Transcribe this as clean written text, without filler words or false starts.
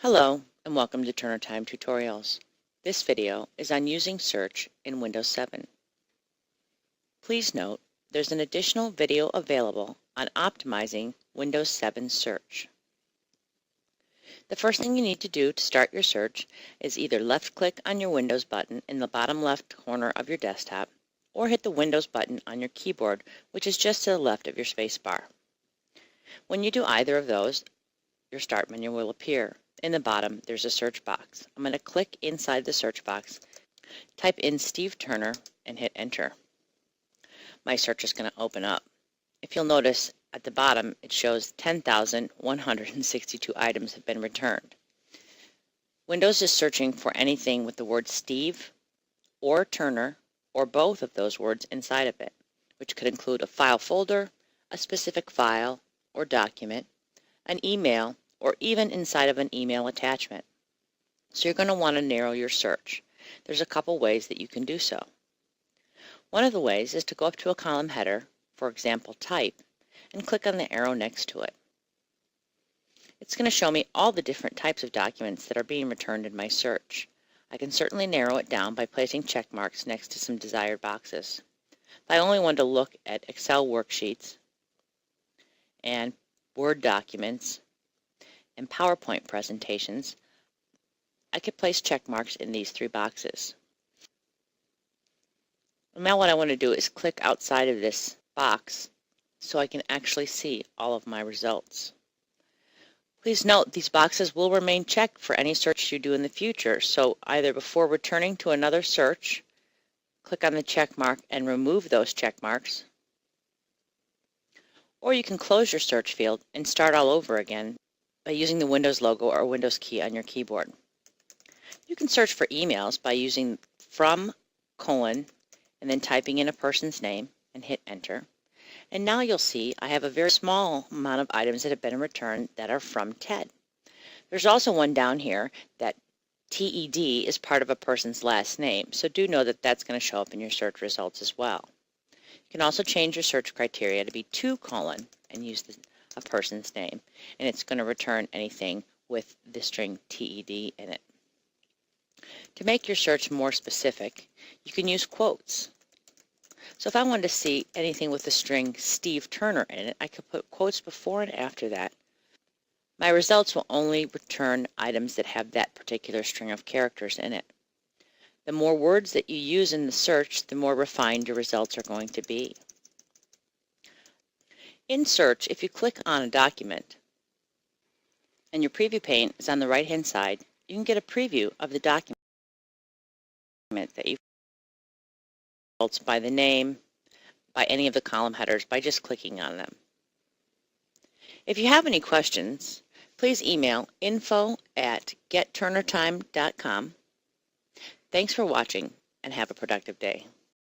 Hello and welcome to Turner Time Tutorials. This video is on using search in Windows 7. Please note there's an additional video available on optimizing Windows 7 search. The first thing you need to do to start your search is either left-click on your Windows button in the bottom left corner of your desktop or hit the Windows button on your keyboard, which is just to the left of your space bar. When you do either of those, your start menu will appear. In the bottom, there's a search box. I'm going to click inside the search box, type in Steve Turner, and hit enter. My search is going to open up. If you'll notice, at the bottom, it shows 10,162 items have been returned. Windows is searching for anything with the word Steve or Turner or both of those words inside of it, which could include a file folder, a specific file or document, an email, or even inside of an email attachment. So you're going to want to narrow your search. There's a couple ways that you can do so. One of the ways is to go up to a column header, for example type, and click on the arrow next to it. It's going to show me all the different types of documents that are being returned in my search. I can certainly narrow it down by placing check marks next to some desired boxes. If I only want to look at Excel worksheets and Word documents and PowerPoint presentations, I could place check marks in these three boxes. Now what I want to do is click outside of this box so I can actually see all of my results. Please note these boxes will remain checked for any search you do in the future, so either before returning to another search, click on the check mark and remove those check marks, or you can close your search field and start all over again by using the Windows logo or Windows key on your keyboard. You can search for emails by using from, and then typing in a person's name and hit enter. And now you'll see I have a very small amount of items that have been returned that are from Ted. There's also one down here that TED is part of a person's last name, so do know that that's going to show up in your search results as well. You can also change your search criteria to be to : and use a person's name, and it's going to return anything with the string TED in it. To make your search more specific, you can use quotes. So if I wanted to see anything with the string Steve Turner in it, I could put quotes before and after that. My results will only return items that have that particular string of characters in it. The more words that you use in the search, the more refined your results are going to be. In search, if you click on a document and your preview pane is on the right-hand side, you can get a preview of the document that you results by the name, by any of the column headers, by just clicking on them. If you have any questions, please email info@getturnertime.com. Thanks for watching and have a productive day.